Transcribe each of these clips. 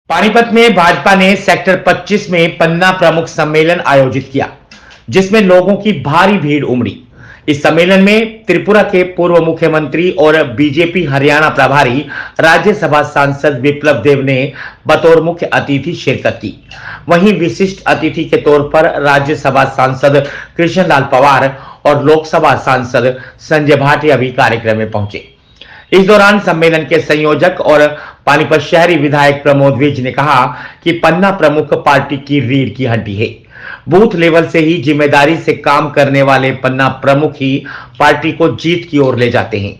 पानीपत में भाजपा ने सेक्टर 25 में पन्ना प्रमुख सम्मेलन आयोजित किया, जिसमें लोगों की भारी भीड़ उमड़ी। इस सम्मेलन में त्रिपुरा के पूर्व मुख्यमंत्री और बीजेपी हरियाणा प्रभारी राज्यसभा सांसद विप्लव देव ने बतौर मुख्य अतिथि शिरकत की। वहीं विशिष्ट अतिथि के तौर पर राज्यसभा सांसद कृष्णलाल पंवार और लोकसभा सांसद संजय भाटिया भी कार्यक्रम में पहुंचे। इस दौरान सम्मेलन के संयोजक और पानीपत शहरी विधायक प्रमोद विज ने कहा कि पन्ना प्रमुख पार्टी की रीढ़ की हड्डी है। बूथ लेवल से ही जिम्मेदारी से काम करने वाले पन्ना प्रमुख ही पार्टी को जीत की ओर ले जाते हैं,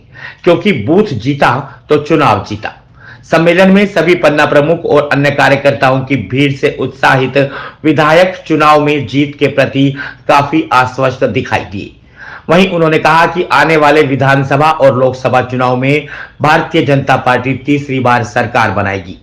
क्योंकि बूथ जीता तो चुनाव जीता। सम्मेलन में सभी पन्ना प्रमुख और अन्य कार्यकर्ताओं की भीड़ से उत्साहित विधायक चुनाव में जीत के प्रति काफी आश्वस्त दिखाई दिए। वहीं उन्होंने कहा कि आने वाले विधानसभा और लोकसभा चुनाव में भारतीय जनता पार्टी तीसरी बार सरकार बनाएगी।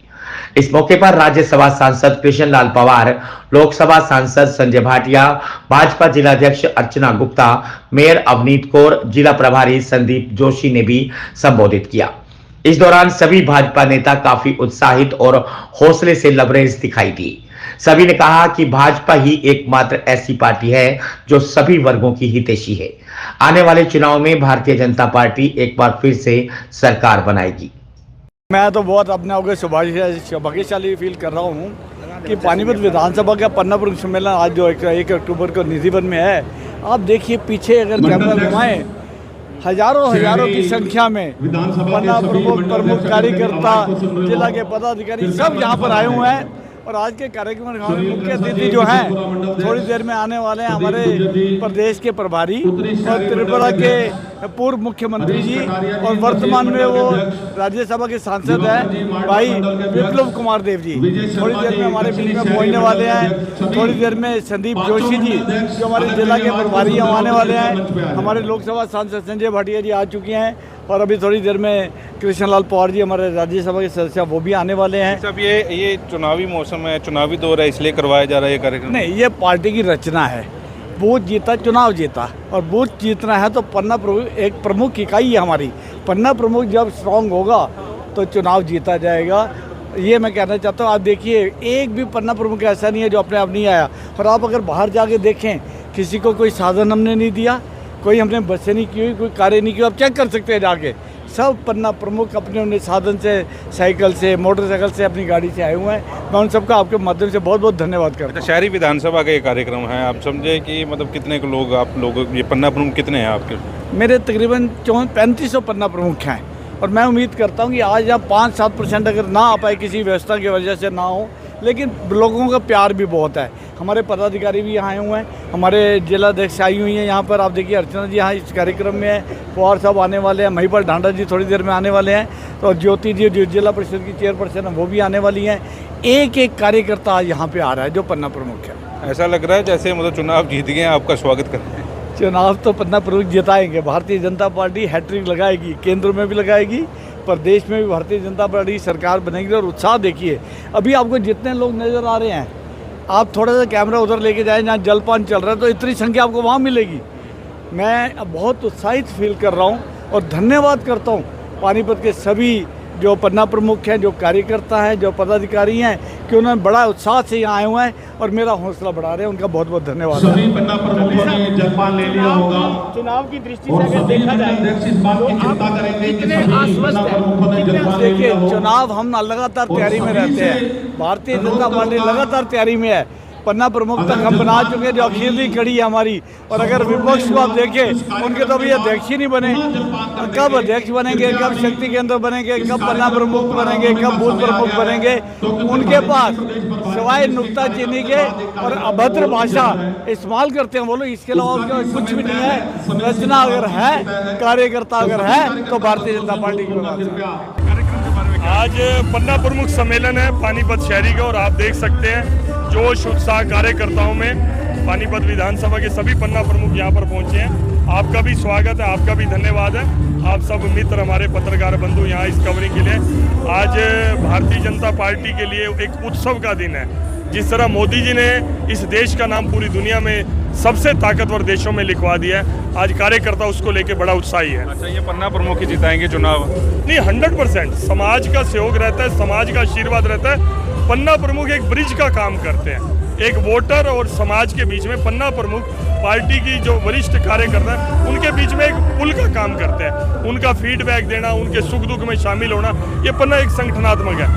इस मौके पर राज्यसभा सांसद कृष्णलाल पंवार, लोकसभा सांसद संजय भाटिया, भाजपा जिलाध्यक्ष अर्चना गुप्ता, मेयर अवनीत कौर, जिला प्रभारी संदीप जोशी ने भी संबोधित किया। इस दौरान सभी भाजपा नेता काफी उत्साहित और हौसले से लबरेज दिखाई दिए। सभी ने कहा कि भाजपा ही एकमात्र ऐसी पार्टी है जो सभी वर्गों की हितैषी है। आने वाले चुनाव में भारतीय जनता पार्टी एक बार फिर से सरकार बनाएगी। मैं तो बहुत अपने आप को सौभाग्यशाली फील कर रहा हूँ कि पानीपत विधानसभा का पन्ना प्रमुख सम्मेलन आज जो 1 अक्टूबर को निधिवन में है। आप देखिए पीछे अगर कैमरा घुमाएं, हजारों की संख्या में पन्ना प्रमुख कार्यकर्ता, जिला के पदाधिकारी सब यहाँ पर आए हुए हैं। और आज के कार्यक्रम में मुख्य अतिथि जो हैं थोड़ी देर में आने वाले हैं हमारे प्रदेश के प्रभारी और त्रिपुरा के पूर्व मुख्यमंत्री जी और वर्तमान में वो राज्यसभा के सांसद हैं भाई विप्लव कुमार देव जी। थोड़ी देर में हमारे बीच में पहुंचने वाले हैं। थोड़ी देर में संदीप जोशी जी जो हमारे जिला के प्रभारी हैं आने वाले हैं। हमारे लोकसभा सांसद संजय भाटिया जी आ चुके हैं और अभी थोड़ी देर में कृष्णलाल पंवार जी हमारे राज्यसभा के सदस्य वो भी आने वाले हैं। सब ये चुनावी मौसम है, चुनावी दौर है, इसलिए करवाया जा रहा है ये कार्यक्रम? नहीं, ये पार्टी की रचना है। बूथ जीता चुनाव जीता, और बूथ जीतना है तो पन्ना प्रमुख एक प्रमुख इकाई है हमारी। पन्ना प्रमुख जब स्ट्रांग होगा तो चुनाव जीता जाएगा, ये मैं कहना चाहता हूँ। आप देखिए एक भी पन्ना प्रमुख ऐसा नहीं है जो अपने आप नहीं आया। और आप अगर बाहर जाके देखें, किसी को कोई साधन हमने नहीं दिया, कोई हमने बसें नहीं की हुई, कोई कार्य नहीं किया। आप चेक कर सकते हैं जाके, सब पन्ना प्रमुख अपने साधन से, साइकिल से, मोटरसाइकिल से, अपनी गाड़ी से आए हुए हैं। मैं उन सबका आपके माध्यम से बहुत बहुत धन्यवाद करता हूँ। शहरी विधानसभा का ये कार्यक्रम है, आप समझे कि मतलब कितने को लोग आप लोग ये पन्ना प्रमुख कितने हैं आपके? मेरे तकरीबन 3500 पन्ना प्रमुख हैं और मैं उम्मीद करता हूँ कि आज यहाँ 5-7% अगर ना आ पाए, किसी व्यवस्था की वजह से ना हो, लेकिन लोगों का प्यार भी बहुत है। हमारे पदाधिकारी भी यहाँ आए हुए हैं, हमारे जिलाध्यक्ष आई हुई हैं यहाँ पर। आप देखिए अर्चना जी यहाँ इस कार्यक्रम में है, पंवार साहब आने वाले हैं, महिपाल ढांडा जी थोड़ी देर में आने वाले हैं, तो ज्योति जी जो जिला परिषद की चेयरपर्सन है वो भी आने वाली हैं। एक कार्यकर्ता यहाँ पे आ रहा है जो पन्ना प्रमुख है। ऐसा लग रहा है जैसे मतलब चुनाव जीत गए, आपका स्वागत कर रहे हैं। चुनाव तो पन्ना प्रमुख जिताएंगे। भारतीय जनता पार्टी हैट्रिक लगाएगी, केंद्र में भी लगाएगी, प्रदेश में भी भारतीय जनता पार्टी सरकार बनेगी। और उत्साह देखिए, अभी आपको जितने लोग नज़र आ रहे हैं, आप थोड़ा सा कैमरा उधर लेके जाएं जहाँ जलपान चल रहा है, तो इतनी संख्या आपको वहाँ मिलेगी। मैं बहुत उत्साहित फील कर रहा हूँ और धन्यवाद करता हूँ पानीपत के सभी जो पन्ना प्रमुख हैं, जो कार्यकर्ता हैं, जो पदाधिकारी हैं, कि उन्होंने बड़ा उत्साह से यहाँ आए हुए हैं और मेरा हौसला बढ़ा रहे हैं। उनका बहुत बहुत धन्यवाद। सभी पन्ना प्रमुखों ने जलपान ले लिया होगा। चुनाव की दृष्टि से अगर देखा जाए तो देखिए, चुनाव हम लगातार तैयारी में रहते हैं। भारतीय जनता पार्टी लगातार तैयारी में है। पन्ना प्रमुख तक हम बना चुके हैं, जो अखीरली कड़ी है हमारी। और अगर विपक्ष को आप देखें, उनके तो अभी अध्यक्ष ही नहीं बने। कब अध्यक्ष बनेंगे, कब शक्ति केंद्र बनेंगे, कब पन्ना प्रमुख बनेंगे, कब बूथ प्रमुख बनेंगे? उनके पास सिवाय नुक्ताचीनी के और अभद्र भाषा इस्तेमाल करते हैं वो लोग, इसके अलावा कुछ भी नहीं है। रचना अगर है, कार्यकर्ता अगर है, तो भारतीय जनता पार्टी की। आज पन्ना प्रमुख सम्मेलन है पानीपत शहरी का, और आप देख सकते हैं जोश उत्साह कार्यकर्ताओं में। पानीपत विधानसभा के सभी पन्ना प्रमुख यहाँ पर पहुँचे हैं। आपका भी स्वागत है, आपका भी धन्यवाद है। आप सब मित्र, हमारे पत्रकार बंधु यहाँ इस कवरिंग के लिए। आज भारतीय जनता पार्टी के लिए एक उत्सव का दिन है। जिस तरह मोदी जी ने इस देश का नाम पूरी दुनिया में सबसे ताकतवर देशों में लिखवा दिया है, आज कार्यकर्ता उसको लेके बड़ा उत्साही है। अच्छा, ये पन्ना प्रमुख ही जिताएंगे चुनाव? नहीं, 100% समाज का सहयोग रहता है, समाज का आशीर्वाद रहता है। पन्ना प्रमुख एक ब्रिज का काम करते हैं, एक वोटर और समाज के बीच में पन्ना प्रमुख पार्टी की जो वरिष्ठ कार्यकर्ता है उनके बीच में एक पुल का काम करते हैं। उनका फीडबैक देना, उनके सुख दुख में शामिल होना, ये पन्ना एक संगठनात्मक है।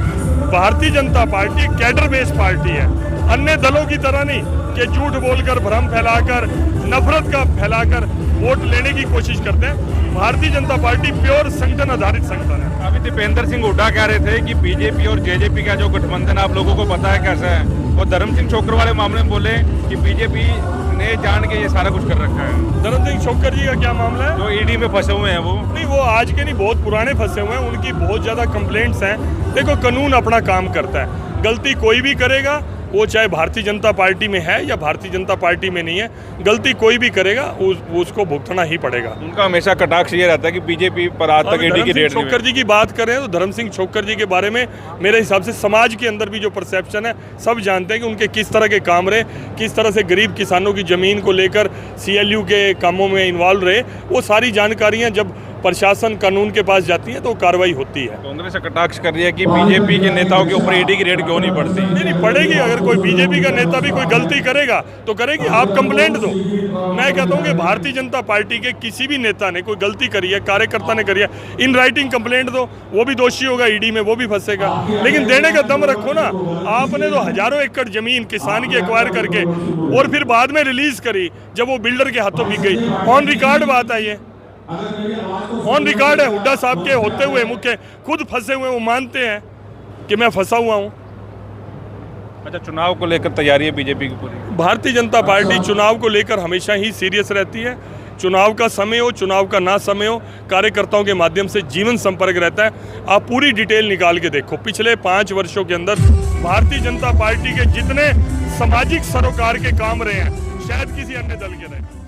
भारतीय जनता पार्टी एक कैडर बेस्ड पार्टी है, अन्य दलों की तरह नहीं कि झूठ बोलकर, भ्रम फैलाकर, नफरत का फैलाकर वोट लेने की कोशिश करते हैं। भारतीय जनता पार्टी प्योर संगठन आधारित संगठन है। अभी दीपेंद्र सिंह हुड्डा कह रहे थे कि बीजेपी और जेजेपी का जो गठबंधन आप लोगों को पता है कैसा है, और धर्म सिंह छोकर वाले मामले में बोले कि बीजेपी ने जान के ये सारा कुछ कर रखा है। धर्म सिंह छोकर जी का क्या मामला है? जो ईडी में फंसे हुए हैं वो नहीं, वो आज के नहीं, बहुत पुराने फंसे हुए हैं, उनकी बहुत ज्यादा कंप्लेंट्स हैं। देखो, कानून अपना काम करता है, गलती कोई भी करेगा, वो चाहे भारतीय जनता पार्टी में है या भारतीय जनता पार्टी में नहीं है, गलती कोई भी करेगा उसको भुगतना ही पड़ेगा। उनका हमेशा कटाक्ष ये रहता है कि बीजेपी पर आज तक ईडी की रेड नहीं। छोकर जी की बात करें तो धर्म सिंह छोकर जी के बारे में मेरे हिसाब से समाज के अंदर भी जो परसेप्शन है, सब जानते हैं कि उनके किस तरह के काम रहे, किस तरह से गरीब किसानों की जमीन को लेकर CLU के कामों में इन्वॉल्व रहे। वो सारी जानकारियां जब प्रशासन कानून के पास जाती है तो कार्रवाई होती है। कांग्रेस से कटाक्ष कर रही है कि बीजेपी के नेताओं के ऊपर ईडी की रेड क्यों नहीं पड़ती? नहीं पड़ेगी। अगर कोई बीजेपी का नेता भी कोई गलती करेगा तो करेगी, आप कंप्लेंट दो। मैं कहता हूं कि भारतीय जनता पार्टी के किसी भी नेता ने कोई गलती करी है, कार्यकर्ता ने करी है, इन राइटिंग कंप्लेंट दो, वो भी दोषी होगा, ईडी में वो भी फंसेगा। लेकिन देने का दम रखो ना। आपने तो हजारों एकड़ जमीन किसान की एक्वायर करके और फिर बाद में रिलीज करी जब वो बिल्डर के हाथों बिक गई। ऑन रिकॉर्ड बात है, ये ऑन रिकॉर्ड है। हुड्डा साहब के होते हुए मुख्य खुद फंसे हुए, वो मानते हैं कि मैं फंसा हुआ हूं। अच्छा, चुनाव को लेकर तैयारी है बीजेपी की पूरी? भारतीय जनता पार्टी चुनाव को लेकर हमेशा ही सीरियस रहती है। चुनाव का समय हो, चुनाव का ना समय हो, कार्यकर्ताओं के माध्यम से जीवन संपर्क रहता है। आप पूरी डिटेल निकाल के देखो, पिछले 5 वर्षों के अंदर भारतीय जनता पार्टी के जितने सामाजिक सरोकार के काम रहे हैं, शायद किसी अन्य दल के रहे।